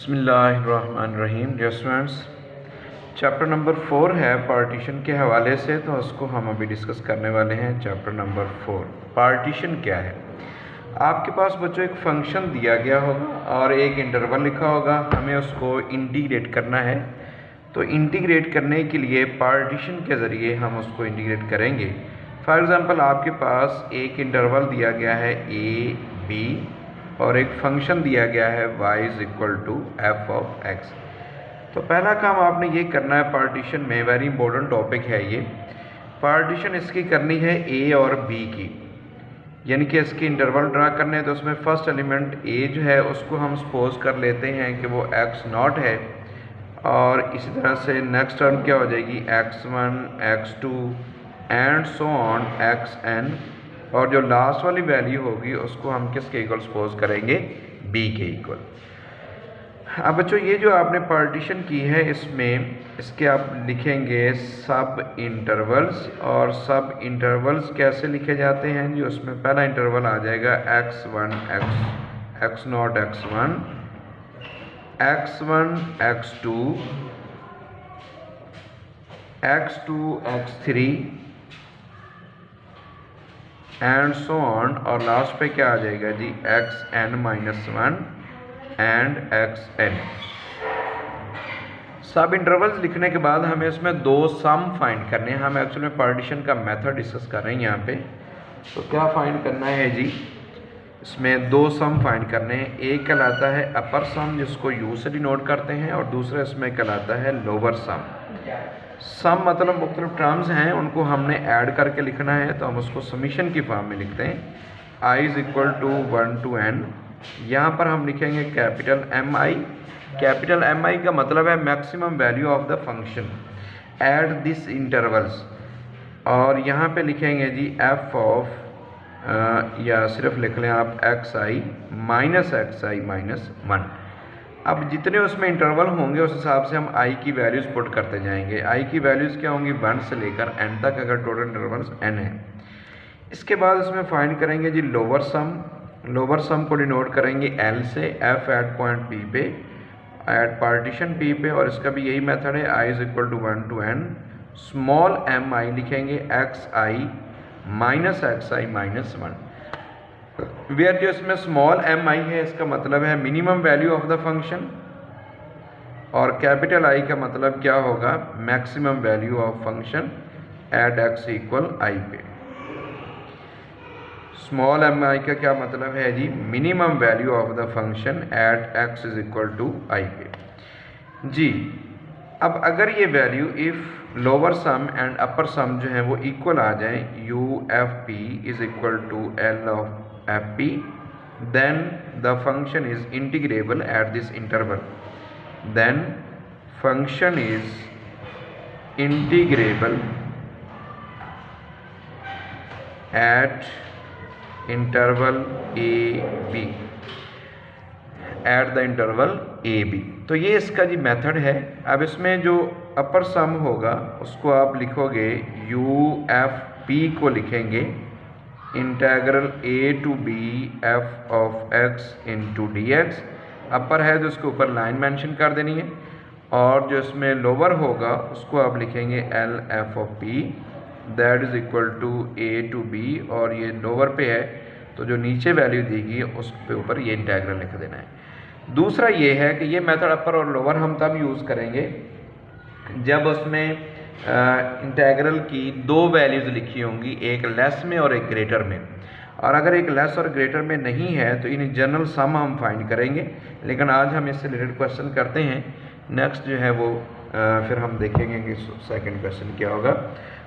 बिस्मिल्लाहिर्रहमानिर्रहीम। Dear students, chapter number 4 है partition के हवाले से, तो उसको हम अभी डिस्कस करने वाले हैं। चैप्टर नंबर 4 पार्टीशन क्या है। आपके पास बच्चों एक फंक्शन दिया गया होगा और एक इंटरवल लिखा होगा, हमें उसको इंटीग्रेट करना है। तो इंटीग्रेट करने के लिए पार्टीशन के ज़रिए हम उसको इंटीग्रेट करेंगे। फॉर एग्ज़ाम्पल आपके पास एक इंटरवल दिया गया है a b और एक फंक्शन दिया गया है y is equal to f of x. तो पहला काम आपने ये करना है पार्टीशन में, वेरी इंपॉर्टेंट टॉपिक है ये। पार्टीशन इसकी करनी है a और b की, यानी कि इसके इंटरवल ड्रा करने हैं। तो उसमें फर्स्ट एलिमेंट a जो है उसको हम सपोज कर लेते हैं कि वो x0 है, और इसी तरह से नेक्स्ट टर्म क्या हो जाएगी x1 x2 and so on xn, और जो लास्ट वाली वैल्यू होगी उसको हम किसके इक्वल सपोज करेंगे, b के इक्वल। अब बच्चों ये जो आपने पार्टीशन की है इसमें इसके आप लिखेंगे सब इंटरवल्स, और सब इंटरवल्स कैसे लिखे जाते हैं जी। उसमें पहला इंटरवल आ जाएगा x1 x0 x1 x1 x2 x2 x3 and so on, और लास्ट पे क्या आ जाएगा जी xn-1 एंड xn। सब इंटरवल्स लिखने के बाद हमें इसमें दो सम फाइंड करने हैं। हम एक्चुअली में पार्टीशन का मेथड डिस्कस कर रहे हैं यहाँ पे। तो क्या फाइंड करना है जी, इसमें दो सम फाइंड करने हैं। एक कहलाता है अपर सम, जिसको यू से डिनोट करते हैं, और दूसरा इसमें कहलाता है लोअर सम। सम मतलब मुख्तलिफ टर्म्स हैं, उनको हमने ऐड करके लिखना है, तो हम उसको समीशन की फॉर्म में लिखते हैं। i is equal to 1 to n। यहाँ पर हम लिखेंगे कैपिटल MI। कैपिटल MI का मतलब है maximum value of the function at this intervals, और यहाँ पे लिखेंगे जी f ऑफ या सिर्फ लिख लें आप xi माइनस xi माइनस 1। अब जितने उसमें इंटरवल होंगे उस हिसाब से हम i की वैल्यूज़ पुट करते जाएंगे। i की वैल्यूज़ क्या होंगी 1 से लेकर n तक, अगर टोटल इंटरवल्स n है। इसके बाद इसमें फाइंड करेंगे जी लोअर सम। लोअर सम को डिनोट करेंगे l से, f एट पॉइंट p पे, एट पार्टीशन p पे, और इसका भी यही मेथड है i is equal to 1 to n। Small mi लिखेंगे xi minus xi minus 1, where जो इसमें स्मॉल mi है इसका मतलब है minimum value of the function, और कैपिटल I का मतलब क्या होगा, maximum value of function at x equal i पे। स्मॉल mi का क्या मतलब है जी, minimum value of the function at x is equal to i पे जी। अब अगर ये value if lower sum and upper sum जो है वो इक्वल आ जाए, u f p is equal to l of fp, then the function is integrable at this interval. Then function is integrable at interval a b, at the interval a b। तो ये इसका जी method है। अब इसमें जो अपर सम होगा उसको आप लिखोगे u f p को लिखेंगे integral a to b f of x into dx। Upper है तो उसके ऊपर लाइन मेंशन कर देनी है, और जो इसमें लोअर होगा उसको आप लिखेंगे l f of p that is equal to a to b, और ये लोअर पे है तो जो नीचे वैल्यू देगी उस पे ऊपर ये इंटेग्रल लिख देना है। दूसरा ये है कि ये मेथड अपर और लोअर हम तब यूज़ करेंगे जब उसमें इंटेग्रल की दो वैल्यूज़ लिखी होंगी, एक लेस में और एक ग्रेटर में। और अगर एक लेस और ग्रेटर में नहीं है तो इन जनरल सम हम फाइंड करेंगे, लेकिन आज हम इससे रिलेटेड क्वेश्चन करते हैं। नेक्स्ट जो है वो फिर हम देखेंगे कि सेकंड क्वेश्चन क्या होगा।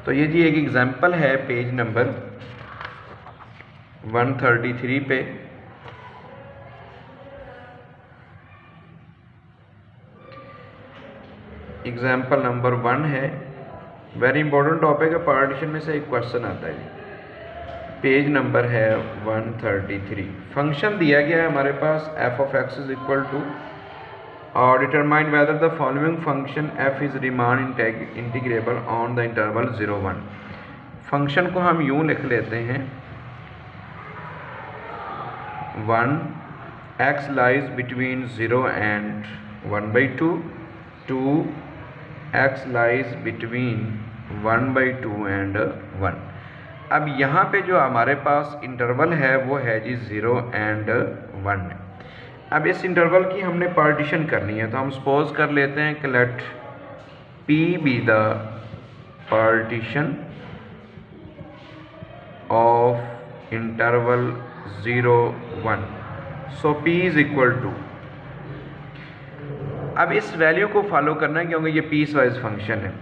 तो ये जी एक एग्जांपल है पेज नंबर 133 पे। एग्जाम्पल नंबर 1 है, वेरी इंपॉर्टेंट टॉपिक है, पार्टीशन में से एक क्वेश्चन आता है। पेज नंबर है 133। फंक्शन दिया गया है हमारे पास f of x is equal to, और determine whether the following function f is Riemann integrable on the interval 0-1। Function को हम यूँ लिख लेते हैं 1 x lies between 0 and 1/2 to x lies between 1/2 and 1। अब यहाँ पे जो हमारे पास इंटरवल है वो है जी 0 एंड 1। अब इस इंटरवल की हमने पार्टीशन करनी है, तो हम सपोज कर लेते हैं कि let P be the partition of interval 0 1। So P is equal to, अब इस वैल्यू को फॉलो करना है क्योंकि ये पीस वाइज फंक्शन है।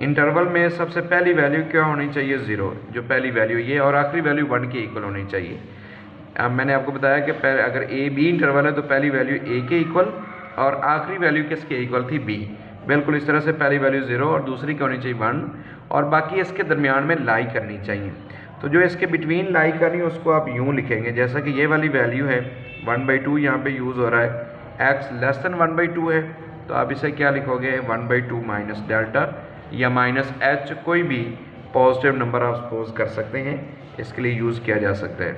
इंटरवल में सबसे पहली वैल्यू क्या होनी चाहिए? 0, जो पहली वैल्यू ये, और आखिरी वैल्यू 1 के इक्वल होनी चाहिए। अब मैंने आपको बताया कि अगर ए बी इंटरवल है तो पहली वैल्यू ए के इक्वल और आखिरी वैल्यू किसके इक्वल थी? बी। बिल्कुल इस तरह से पहली वैल्यू 0 और दूसरी क्या होनी चाहिए? 1, और बाकी इसके दरमियान में लाई करनी चाहिए। तो जो इसके बिटवीन लाई करनी है उसको आप यूँ लिखेंगे, जैसा कि ये वाली वैल्यू है 1/2 यहाँ पे यूज़ हो रहा है, x लेस देन 1/2 है, तो आप इसे क्या लिखोगे? 1/2 माइनस डेल्टा या माइनस h, कोई भी पॉजिटिव नंबर आप सपोज कर सकते हैं, इसके लिए यूज़ किया जा सकता है।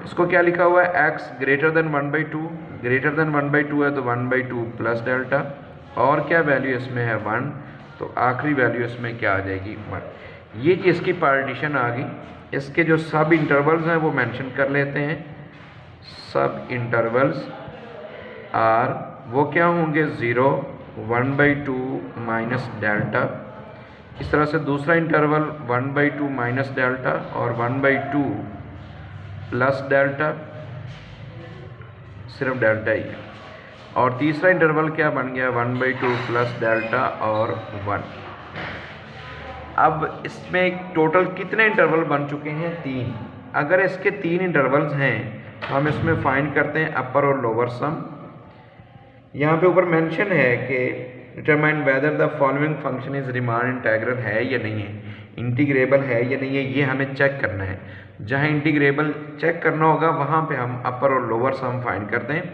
इसको क्या लिखा हुआ है? x greater than 1/2, greater than 1/2 है तो 1/2 प्लस डेल्टा, और क्या वैल्यू इसमें है? 1, तो आखिरी वैल्यू इसमें क्या आ जाएगी? 1। ये कि इसकी पार्टीशन आ गई। इसके जो सब इंटरवल्स हैं वो मेंशन कर लेते हैं। सब इंटरवल्स आर वो क्या होंगे? 0, 1/2 माइनस डेल्टा। इस तरह से दूसरा इंटरवल 1/2 माइनस डेल्टा और 1/2 प्लस डेल्टा, सिर्फ डेल्टा ही है। और तीसरा इंटरवल क्या बन गया? 1/2 प्लस डेल्टा और 1। अब इसमें टोटल कितने इंटरवल बन चुके हैं? 3। अगर इसके 3 इंटरवल्स हैं तो हम इसमें फाइंड करते हैं अपर और लोअर सम। यहाँ पे ऊपर मेंशन है कि determine whether the following function is Riemann integral है या नहीं है, इंटीग्रेबल है या नहीं है, ये हमें चेक करना है। जहाँ इंटीग्रेबल चेक करना होगा वहाँ पे हम अपर और लोअर सम फाइंड करते हैं,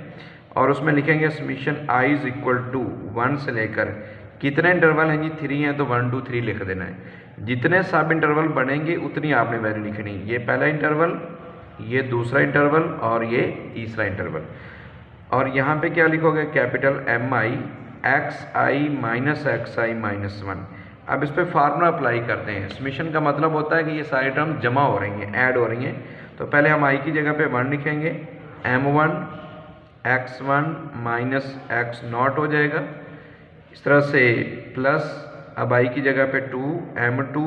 और उसमें लिखेंगे summation i is equal to 1 से लेकर कितने इंटरवल हैं जी? 3 हैं, तो 1 2 3 लिख देना है। जितने सब इंटरवल बनेंगे उतनी आपने वैल्यू लिखनी है। ये पहला इंटरवल, ये दूसरा इंटरवल और ये तीसरा इंटरवल। और यहाँ पे क्या लिखोगे? Capital MI xi minus xi minus 1। अब इस पर फार्मूला अप्लाई करते हैं। समीशन का मतलब होता है कि ये सारी टर्म जमा हो रही हैं, ऐड हो रही हैं। तो पहले हम i की जगह पे 1 लिखेंगे, m1 x1 माइनस x0 हो जाएगा। इस तरह से प्लस, अब i की जगह पे 2, m2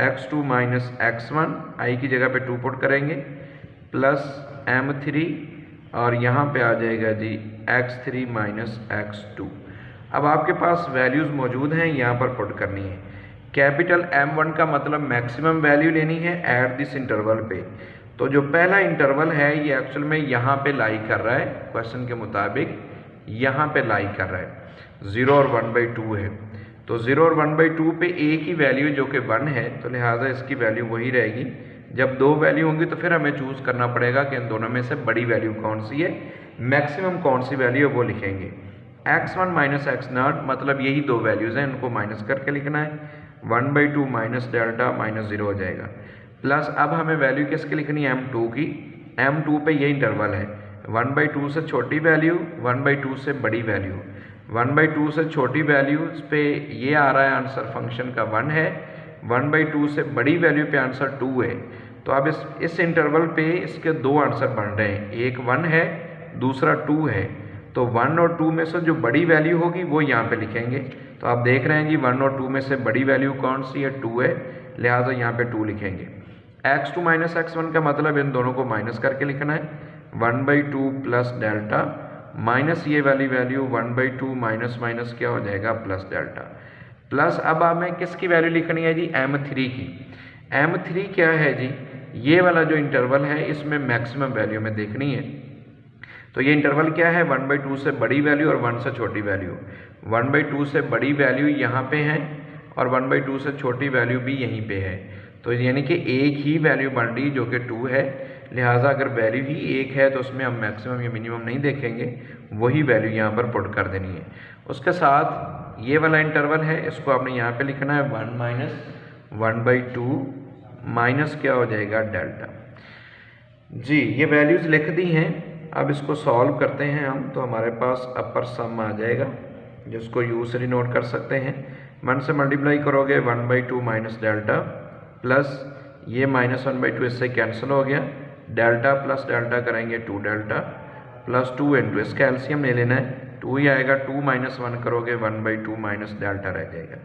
x2 minus x1, i की जगह पे 2 पुट करेंगे, प्लस m3, और यहाँ पे आ जाएगा जी x3 माइनस x2। अब आपके पास वैल्यूज़ मौजूद हैं, यहाँ पर पुट करनी है। कैपिटल M1 का मतलब मैक्सिमम वैल्यू लेनी है एट दिस इंटरवल पे। तो जो पहला इंटरवल है ये एक्चुअल में यहाँ पे लाई कर रहा है, क्वेश्चन के मुताबिक यहाँ पे लाई कर रहा है। 0 और 1/2 है, तो 0 और 1/2 पे एक ही वैल्यू जो कि 1 है, तो लिहाजा इसकी वैल्यू वही रहेगी। जब 2 वैल्यू होंगी तो फिर हमें चूज़ करना पड़ेगा कि इन दोनों में से बड़ी वैल्यू कौन सी है, मैक्सिमम कौन सी वैल्यू है वो लिखेंगे। x1 माइनस x0 मतलब यही 2 वैल्यूज़ हैं, इनको माइनस करके लिखना है। 1/2 माइनस डेल्टा माइनस 0 हो जाएगा। प्लस अब हमें वैल्यू किसकी लिखनी है? m2 की। m2 पे ये इंटरवल है, 1/2 से छोटी वैल्यू, 1/2 से बड़ी वैल्यू। 1/2 से छोटी वैल्यूज पे ये आ रहा है आंसर, फंक्शन का 1 है। 1/2 से बड़ी वैल्यू पे आंसर 2 है। तो अब इस इंटरवल पे इसके 2 आंसर बन रहे हैं, एक 1 है, दूसरा 2 है। तो 1 और 2 में से जो बड़ी वैल्यू होगी वो यहाँ पे लिखेंगे। तो आप देख रहे हैं जी 1 और 2 में से बड़ी वैल्यू कौन सी है? 2 है, लिहाजा यहाँ पे 2 लिखेंगे। x2 माइनस x1 का मतलब इन दोनों को माइनस करके लिखना है। 1/2 प्लस डेल्टा माइनस ये वाली वैल्यू 1/2 माइनस माइनस क्या हो जाएगा? Plus delta. प्लस अब हमें किसकी वैल्यू लिखनी है जी? m3 की। m3 क्या है जी? ये वाला जो इंटरवल है इसमें मैक्सिमम वैल्यू हमें देखनी है। तो ये इंटरवल क्या है? 1/2 से बड़ी वैल्यू और 1 से छोटी वैल्यू। 1/2 से बड़ी वैल्यू यहाँ पे है और 1/2 से छोटी वैल्यू भी यहीं पे है। तो यानी कि एक ही वैल्यू बन रही जो कि 2 है, लिहाजा अगर वैल्यू ही एक है तो उसमें हम मैक्सिमम या मिनिमम नहीं देखेंगे, वही वैल्यू यहाँ पर पुट कर देनी है। उसके साथ ये वाला इंटरवल है, इसको आपने यहाँ पे लिखना है 1 माइनस 1/2 माइनस क्या हो जाएगा? डेल्टा। जी ये वैल्यूज़ लिख दी हैं। अब इसको सॉल्व करते हैं हम, तो हमारे पास अपर सम आ जाएगा, जिसको यू से डिनोट कर सकते हैं। 1 से मल्टीप्लाई करोगे 1/2 माइनस डेल्टा, प्लस ये -1/2 इससे कैंसिल हो गया, डेल्टा प्लस डेल्टा करेंगे 2 डेल्टा, प्लस 2 इंटू इसका एलसीएम ले लेना है, 2 ही आएगा, 2 - 1 करोगे 1/2 माइनस डेल्टा रह जाएगा।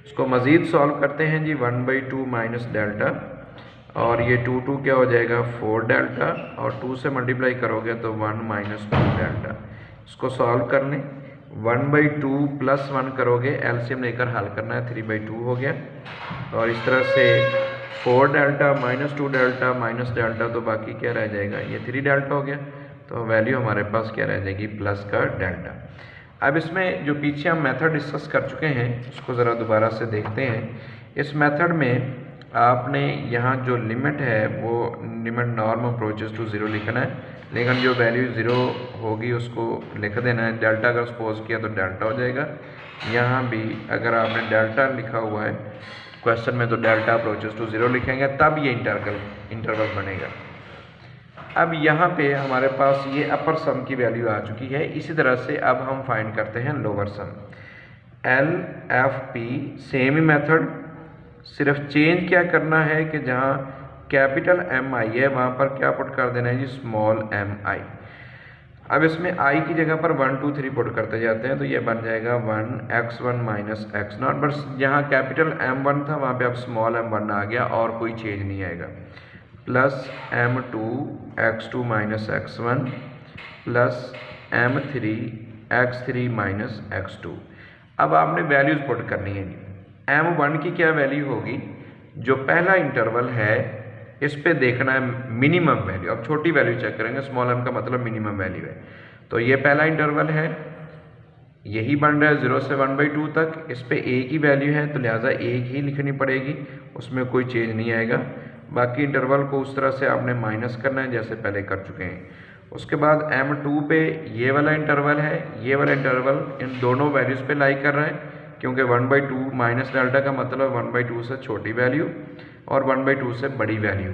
इसको मज़ीद सॉल्व करते हैं जी, 1/2 माइनस डेल्टा, और ये 2 क्या हो जाएगा 4 डेल्टा, और 2 से मल्टीप्लाई करोगे तो 1 - 2 डेल्टा। इसको सॉल्व करने 1/2 प्लस 1 करोगे, एलसीएम लेकर हल करना है, 3/2 हो गया, और इस तरह से 4 डेल्टा -2 डेल्टा माइनस डेल्टा, तो बाकी क्या रह जाएगा, ये 3 डेल्टा हो गया, तो वैल्यू हमारे पास क्या रह जाएगी, प्लस का डेल्टा। अब इसमें जो पीछे हम मेथड डिस्कस कर चुके हैं उसको ज़रा दोबारा से देखते हैं। इस मेथड में आपने यहाँ जो लिमिट है वो लिमिट नॉर्म अप्रोचेस टू 0 लिखना है, लेकिन जो वैल्यू 0 होगी उसको लिख देना है। डेल्टा अगर सपोज किया तो डेल्टा हो जाएगा, यहाँ भी अगर आपने डेल्टा लिखा हुआ है क्वेश्चन में तो डेल्टा अप्रोचेस टू 0 लिखेंगे, तब ये इंटरवल बनेगा। अब यहाँ पे हमारे पास ये अपर सम की वैल्यू आ चुकी है। इसी तरह से अब हम फाइंड करते हैं lower sum, L F P, same ही मेथड, सिर्फ चेंज क्या करना है कि जहाँ कैपिटल एम आई है वहाँ पर क्या पुट कर देना है जी, स्मॉल एम आई। अब इसमें आई की जगह पर 1 2 3 पुट करते जाते हैं, तो ये बन जाएगा 1x1 माइनस x0, बस जहाँ कैपिटल M1 था वहाँ पे अब स्मॉल m1 आ गया और कोई चेंज नहीं आएगा, plus m2 x2 minus x1 plus m3 x3 minus x2। अब आपने वैल्यूज़ पुट करनी है जी। m1 की क्या वैल्यू होगी, जो पहला इंटरवल है इस पे देखना है मिनिमम वैल्यू। अब छोटी वैल्यू चेक करेंगे, स्मॉल m का मतलब मिनिमम वैल्यू है, तो ये पहला इंटरवल है, यही बन रहा है 0 से 1/2 तक, इस पे a की वैल्यू है तो लिहाजा 1 ही लिखनी पड़ेगी, उसमें कोई चेंज नहीं आएगा। बाकी इंटरवल को उस तरह से आपने माइनस करना है जैसे पहले कर चुके हैं। उसके बाद m2 पे ये वाला इंटरवल है, ये वाला इंटरवल इन दोनों वैल्यूज़ पे लाई कर रहा है, क्योंकि 1/2 माइनस डेल्टा का मतलब 1/2 से छोटी वैल्यू और 1/2 से बड़ी वैल्यू।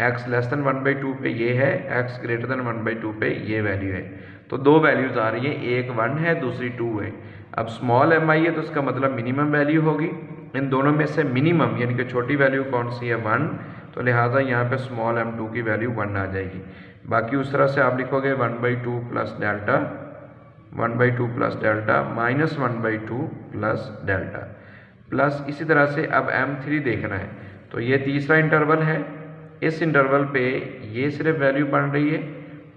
x लेस दैन 1/2 पे ये है, x ग्रेटर दैन 1/2 पे ये वैल्यू है, तो दो वैल्यूज़ आ रही है, एक 1 है दूसरी 2 है। अब स्मॉल एम आई है तो इसका मतलब मिनिमम वैल्यू होगी, इन दोनों में से मिनिमम यानी कि छोटी वैल्यू कौन सी है 1, तो लिहाजा यहाँ पे स्मॉल m2 की वैल्यू 1 आ जाएगी। बाकी उस तरह से आप लिखोगे 1/2 plus delta, 1/2 plus delta minus 1/2 plus delta, plus इसी तरह से अब m3 देखना है, तो ये तीसरा इंटरवल है, इस इंटरवल पे ये सिर्फ वैल्यू बन रही है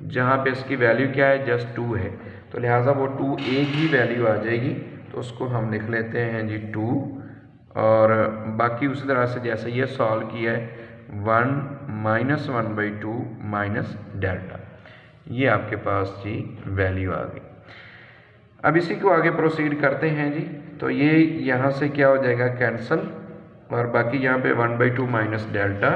जहाँ पे इसकी वैल्यू क्या है, जस्ट 2 है, तो लिहाजा वो 2 एक ही वैल्यू आ जाएगी, तो उसको हम लिख लेते हैं जी 2। और बाकी उसी तरह से जैसे ये सॉल्व किया है 1 माइनस 1/2 माइनस डेल्टा, ये आपके पास जी वैल्यू आ गई। अब इसी को आगे प्रोसीड करते हैं जी, तो ये यहाँ से क्या हो जाएगा कैंसल, और बाकी यहाँ पे 1/2 माइनस डेल्टा,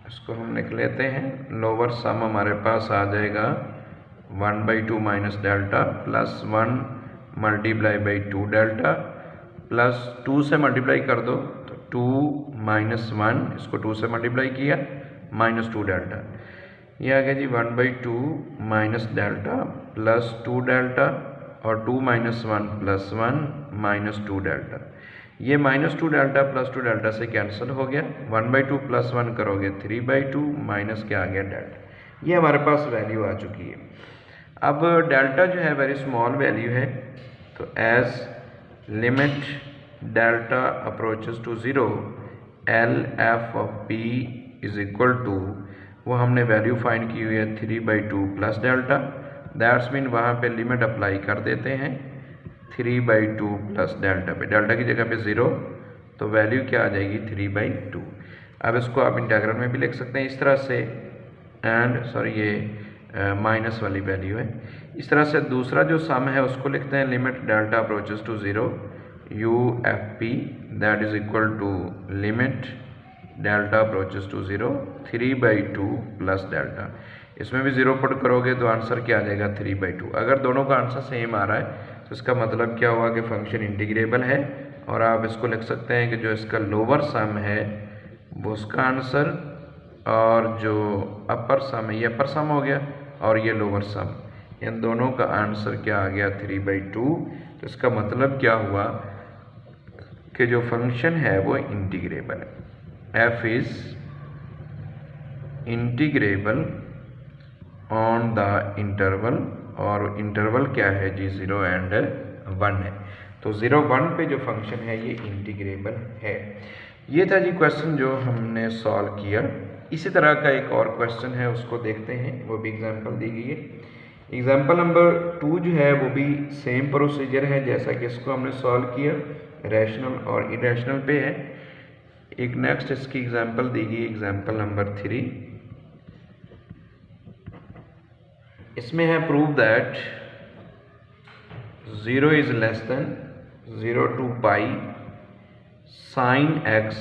इसको हम लिख लेते हैं। लोअर सम हमारे पास आ जाएगा 1/2 minus delta plus 1 multiply by 2 delta, plus 2 से मल्टीप्लाई कर दो तो 2 माइनस 1, इसको 2 से मल्टीप्लाई किया माइनस 2 डेल्टा, ये आ गया जी 1/2 माइनस डेल्टा प्लस 2 डेल्टा, और 2 माइनस 1 प्लस 1 माइनस 2 डेल्टा, ये माइनस 2 डेल्टा प्लस 2 डेल्टा से कैंसिल हो गया, 1/2 प्लस 1 करोगे 3/2 माइनस क्या आ गया डेल्टा, ये हमारे पास वैल्यू आ चुकी है। अब डेल्टा जो है वेरी स्मॉल वैल्यू है, तो as limit delta approaches to 0 l F of p is equal to, वो हमने वैल्यू फाइंड की हुई है 3/2 प्लस डेल्टा, दैट्स मीन वहाँ पे लिमिट अप्लाई कर देते हैं 3/2 प्लस डेल्टा पे, डेल्टा की जगह पे 0, तो वैल्यू क्या आ जाएगी 3/2। अब इसको आप इंटीग्रल में भी लिख सकते हैं इस तरह से, एंड सॉरी ये माइनस वाली वैल्यू है। इस तरह से दूसरा जो सम है उसको लिखते हैं limit delta approaches to 0 u f p that is equal to limit delta approaches to 0 3/2 plus delta, इसमें भी 0 पुट करोगे तो आंसर क्या आ जाएगा 3/2। अगर दोनों का आंसर सेम आ रहा है तो इसका मतलब क्या हुआ कि फंक्शन इंटीग्रेबल है, और आप इसको लिख सकते हैं कि जो इसका लोअर सम है वो उसका आंसर, और जो अपर सम है ये अपर सम हो गया और ये लोअर सम, इन दोनों का आंसर क्या आ गया 3/2। तो इसका मतलब क्या हुआ कि जो फंक्शन है वो इंटीग्रेबल है, f is integrable on the interval, और इंटरवल क्या है जी 0 and 1 है। तो 0 1 पे जो फंक्शन है ये इंटीग्रेबल है। ये था जी क्वेश्चन जो हमने सॉल्व किया। इसी तरह का एक और क्वेश्चन है, उसको देखते हैं, वो भी एग्जांपल दी गई है। एग्जांपल नंबर 2 जो है वो भी सेम प्रोसीजर है जैसा कि इसको हमने सॉल्व किया, रैशनल और इरेशनल पे है। एक नेक्स्ट इसकी एग्जांपल दी गई, एग्जांपल नंबर 3। इसमें है prove that 0 is less than 0 to pi sin x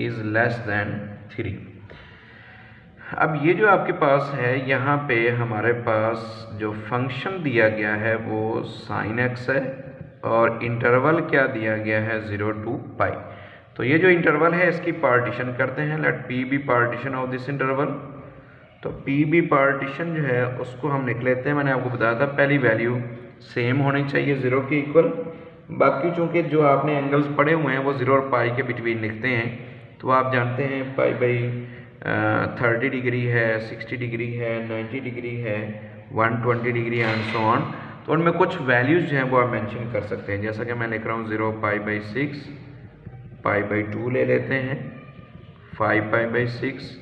is less than 3। अब ये जो आपके पास है, यहाँ पे हमारे पास जो फंक्शन दिया गया है वो sin x है और इंटरवल क्या दिया गया है 0 to पाई। तो ये जो इंटरवल है इसकी पार्टीशन करते हैं, let p be partition of this interval. तो p बी पार्टीशन जो है उसको हम लिख लेते हैं, मैंने आपको बताया था पहली वैल्यू सेम होनी चाहिए 0 के इक्वल। बाकी चूंकि जो आपने एंगल्स पढ़े हुए हैं वो 0 और पाई के बिटवीन लिखते हैं, तो आप जानते हैं पाई बाई 30 डिग्री है, 60 डिग्री है, 90 डिग्री है, 120 डिग्री एंड सो ऑन। तो उनमें कुछ वैल्यूज़ जो हैं वो आप मेंशन कर सकते हैं, जैसा कि मैं लिख रहा हूँ 0 पाई बाई 6, पाई बाई 2 ले लेते हैं, 5 पाई बाई 6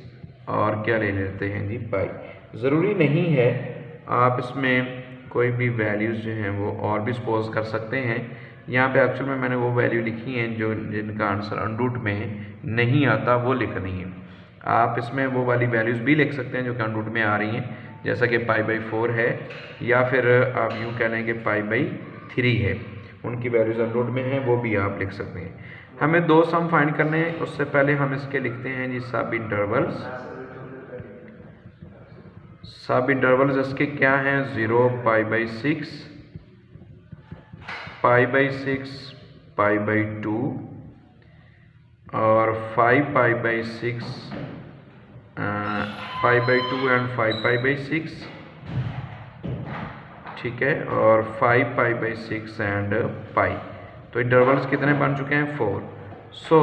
और क्या ले लेते हैं जी पाई। ज़रूरी नहीं है, आप इसमें कोई भी वैल्यूज़ जो हैं वो और भी सपोज कर सकते हैं। यहाँ पे एक्चुअल में मैंने वो वैल्यू लिखी हैं जो जिनका आंसर अंडरूट में नहीं आता, वो लिखनी है। आप इसमें वो वाली वैल्यूज़ भी लिख सकते हैं जो कि अंडरूट में आ रही हैं, जैसा कि पाई बाई 4 है, या फिर आप यूँ कह लें कि पाई बाई 3 है, उनकी वैल्यूज़ अंडरूट में हैं, वो भी आप लिख सकते हैं। हमें दो सम फाइंड करने हैं, उससे पहले हम इसके लिखते हैं जी सब इंटरवल्स। सब इंटरवल्स इसके क्या हैं 0 pi by 6, pi by 6, pi by 2 और 5 pi by 6, pi by 2 and 5 pi by 6, ठीक है, और 5 पाई बाई 6 एंड पाई। तो इंटरवल्स कितने बन चुके हैं 4। सो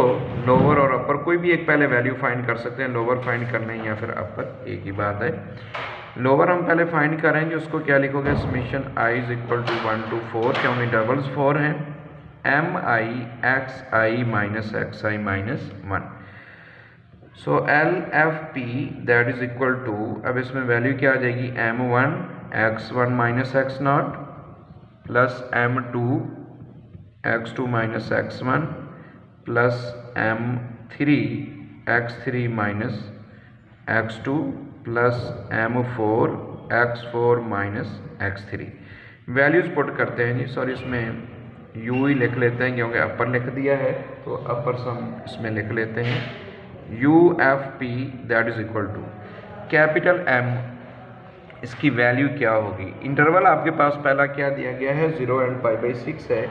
लोअर और अपर कोई भी एक पहले वैल्यू फाइंड कर सकते हैं, लोअर फाइंड करना है या फिर अपर, एक ही बात है। लोअर हम पहले फाइंड करेंगे, उसको क्या लिखोगे summation i is equal to 1 to 4, क्योंकि इंटरवल्स 4 हैं, mi xi minus xi minus 1। So LFP that is equal to, अब इसमें वैल्यू क्या आ जाएगी m1 x1 minus x0 plus m2 x2 minus x1 plus m3 x3 minus x2 plus m4 x4 minus x3। Values put करते हैं जी, sorry इसमें u ही लिख लेते हैं क्योंकि अपर लिख दिया है, तो अपर सम इसमें लिख लेते हैं UFP that is equal to capital M, इसकी वैल्यू क्या होगी। इंटरवल आपके पास पहला क्या दिया गया है 0 एंड पाई बाई 6 है,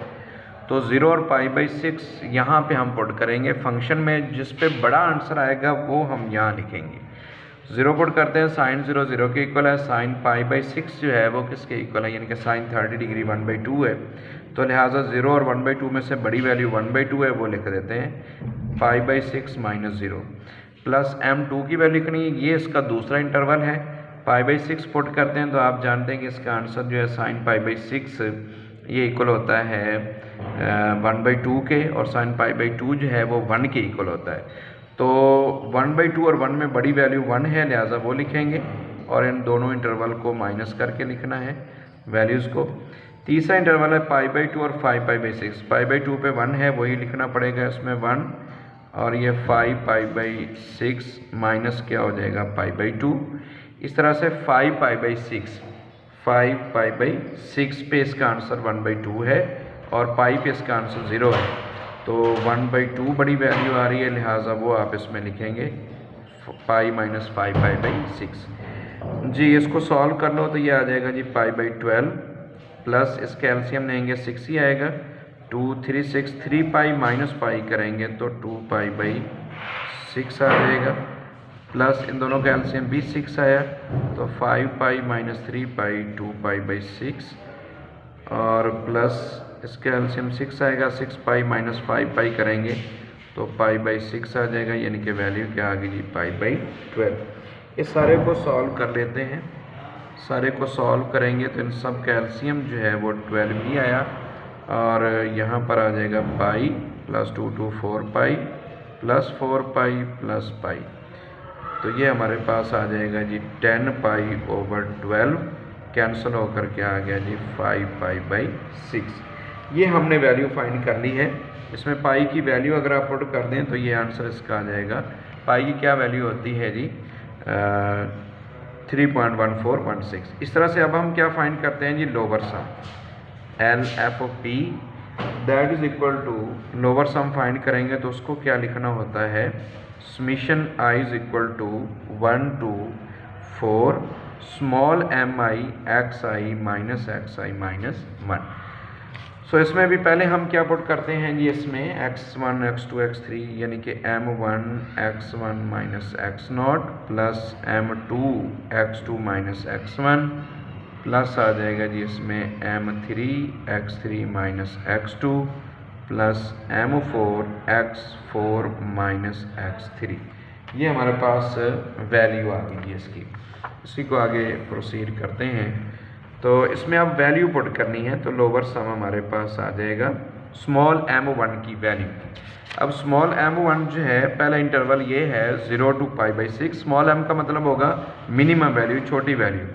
तो 0 और पाई बाई 6 यहाँ पे हम पुट करेंगे। फंक्शन में जिस पे बड़ा आंसर आएगा वो हम यहाँ लिखेंगे। 0 पुट करते हैं, साइन 0 0 के इक्वल है, साइन पाई बाई 6 जो है वो किसके इक्वल है, यानी कि साइन 30 डिग्री 1/2 है। तो लिहाजा 0 और 1/2 में से बड़ी वैल्यू 1/2 है, वो लिख देते हैं pi by 6 minus 0 plus m2 की वैल्यू लिखनी है, ये इसका दूसरा इंटरवल है। पाई बाई 6 पुट करते हैं तो आप जानते हैं कि इसका आंसर जो है साइन पाई बाई 6 ये इक्वल होता है 1/2 के, और साइन पाई बाई 2 जो है वो 1 के इक्वल होता है। तो 1/2 और 1 में बड़ी वैल्यू 1 है, लिहाजा वो लिखेंगे, और इन दोनों इंटरवल को माइनस करके लिखना है वैल्यूज़ को। तीसरा इंटरवल है पाई बाई 2 और 5 पाई बाई 6। पाई बाई 2 पे 1 है, वही लिखना पड़ेगा इसमें 1, और ये 5 पाई बाई 6 माइनस क्या हो जाएगा पाई बाई 2। इस तरह से 5 पाई बाई 6, 5 पाई बाई 6 पे इसका आंसर 1/2 है, और पाई पे इसका आंसर 0 है, तो 1/2 बड़ी वैल्यू आ रही है, लिहाजा वो आप इसमें लिखेंगे पाई माइनस 5 पाई बाई 6 जी। इसको सॉल्व कर लो तो ये आ जाएगा जी पाई बाई 12 प्लस इसके एलसीएम लेंगे 6 ही आएगा, 2 3 6 3 पाई माइनस पाई करेंगे तो 2 पाई बाई 6 आ जाएगा, प्लस इन दोनों का एलसीएम भी 6 आया तो 5 pi minus 3 pi 2 pi by 6, और प्लस इसका एलसीएम 6 आएगा, 6 पाई माइनस 5 पाई करेंगे तो पाई बाई 6 आ जाएगा, यानी कि वैल्यू क्या आ गई जी पाई बाई 12। इस सारे को सॉल्व कर लेते हैं। सारे को सॉल्व करेंगे तो इन सब का एलसीएम जो है वो 12 ही आया, और यहाँ पर आ जाएगा pi plus 2 2 4 pi plus 4 pi plus pi, तो ये हमारे पास आ जाएगा जी 10 पाई ओवर 12, कैंसिल होकर के आ गया जी 5 पाई बाई 6। ये हमने वैल्यू फाइंड कर ली है। इसमें पाई की वैल्यू अगर आप पुट कर दें तो ये आंसर इसका आ जाएगा। पाई की क्या वैल्यू होती है जी 3.1416। इस तरह से अब हम क्या फाइंड करते हैं जी lower sum, L F of P that is equal to, lower sum find करेंगे तो उसको क्या लिखना होता है, summation i is equal to 1 to 4 small m i x i minus x i minus 1। So इसमें भी पहले हम क्या पुट करते हैं जी, इसमें x1 x2 x3 यानी कि m1 x1 minus x not plus m2 x2 minus x1 plus आ जाएगा जी इसमें m3 x3 minus x2 plus m4 x4 minus x3। ये हमारे पास वैल्यू आ गई है इसकी। इसी को आगे प्रोसीड करते हैं। तो इसमें अब वैल्यू पुट करनी है, तो लोअर सम हमारे पास आ जाएगा स्मॉल m1 की वैल्यू। अब स्मॉल m1 जो है, पहला इंटरवल ये है 0 to pi by 6। Small m का मतलब होगा मिनिमम वैल्यू, छोटी वैल्यू।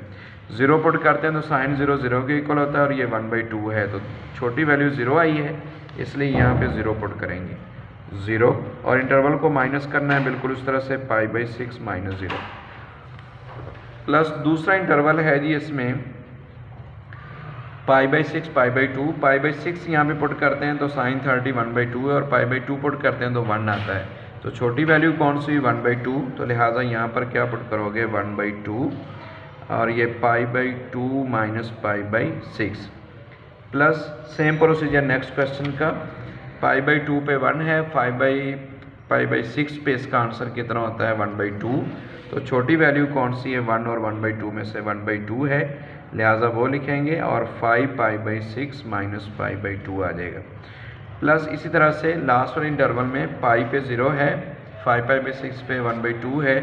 0 पुट करते हैं तो साइन 0 0 के इक्वल होता है, और ये 1/2 है, तो छोटी वैल्यू 0 आई है, इसलिए यहाँ पे 0 पुट करेंगे 0, और इंटरवल को माइनस करना है बिल्कुल उस तरह से पाई बाई 6 माइनस 0, प्लस दूसरा इंटरवल है जी इसमें pi by 6 pi by 2। Pi by 6 यहाँ पे पुट करते हैं तो साइन 30 1/2 है, और पाई बाई 2 पुट करते हैं तो 1 आता है। तो छोटी वैल्यू कौन सी 1/2, तो लिहाजा यहाँ पर क्या पुट करोगे 1/2, और ये pi by 2 minus pi by 6, plus same procedure next question का, पाई बाई 2 पे 1 है, पाई बाई 6 पे इसका आंसर कितना होता है 1/2। तो छोटी वैल्यू कौन सी है 1 और 1/2 में से 1/2 है, लिहाजा वो लिखेंगे, और 5 pi by 6 minus pi by 2 आ जाएगा। प्लस इसी तरह से लास्ट वाले इंटरवल में पाई पे 0 है, 5 पाई बाई 6 पे 1/2 है,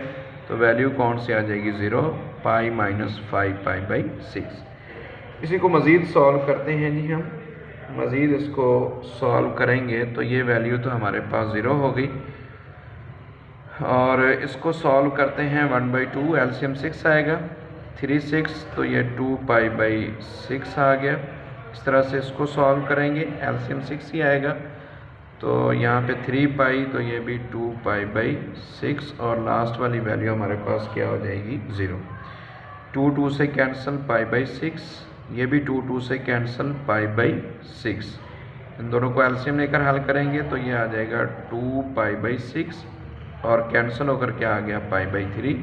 तो वैल्यू कौन सी आ जाएगी 0, पाई माइनस 5 पाई बाई 6। इसी को मज़ीद सॉल्व करते हैं जी हम। मज़ीद इसको सॉल्व करेंगे तो ये वैल्यू तो हमारे पास 0 हो गई, और इसको सॉल्व करते हैं 1/2, एलसीएम 6 आएगा, 3 6, तो ये 2 पाई बाई 6 आ गया। इस तरह से इसको सॉल्व करेंगे, एलसीएम 6 ही आएगा, तो यहाँ पे 3 पाई, तो ये भी 2 पाई बाई 6, और लास्ट वाली वैल्यू हमारे पास क्या हो जाएगी 0। 2 2 से कैंसिल पाई बाई 6, ये भी 2 2 से कैंसिल पाई बाई 6। इन दोनों को एलसीएम लेकर हल करेंगे तो ये आ जाएगा 2 पाई बाई 6, और कैंसिल होकर क्या आ गया पाई बाई 3।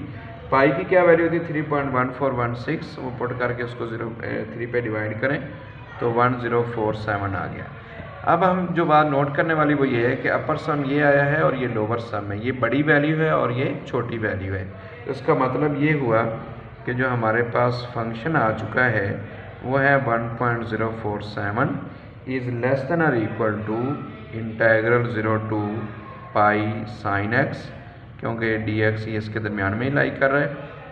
पाई की क्या वैल्यू थी 3.1416, वो पुट करके उसको 3 पे डिवाइड करें तो 1047 आ गया। अब हम जो बात नोट करने वाली वो ये है कि अपर सम ये आया है और ये लोअर सम है, ये बड़ी वैल्यू है और ये छोटी वैल्यू है। तो इसका मतलब ये हुआ कि जो हमारे पास फंक्शन आ चुका है वो है 1.047 इज़ लेस देन और equal to integral 0 to pi sine x, क्योंकि डी एक्स ये इसके दरमियान में ही लाई कर रहा है,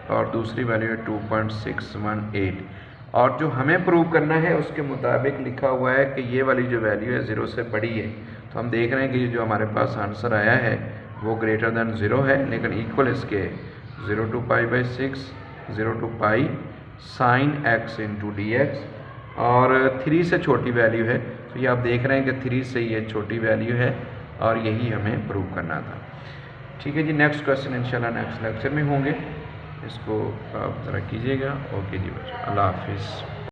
और दूसरी वैल्यू है 2.618। और जो हमें प्रूव करना है उसके मुताबिक लिखा हुआ है कि ये वाली जो वैल्यू है 0 से बड़ी है। तो हम देख रहे हैं कि ये जो हमारे पास आंसर आया है वो ग्रेटर दैन 0 है, लेकिन इक्वल इसके 0 to pi by 6, 0 to pi sine x into D x, और 3 से छोटी वैल्यू है। तो ये आप देख रहे हैं कि 3 से ये छोटी वैल्यू है, और यही हमें प्रूव करना था। ठीक है जी, नेक्स्ट क्वेश्चन इंशाल्लाह नेक्स्ट लेक्चर में होंगे, इसको आप ज़रा कीजिएगा। ओके जी बच्चों, अल्लाह हाफिज़।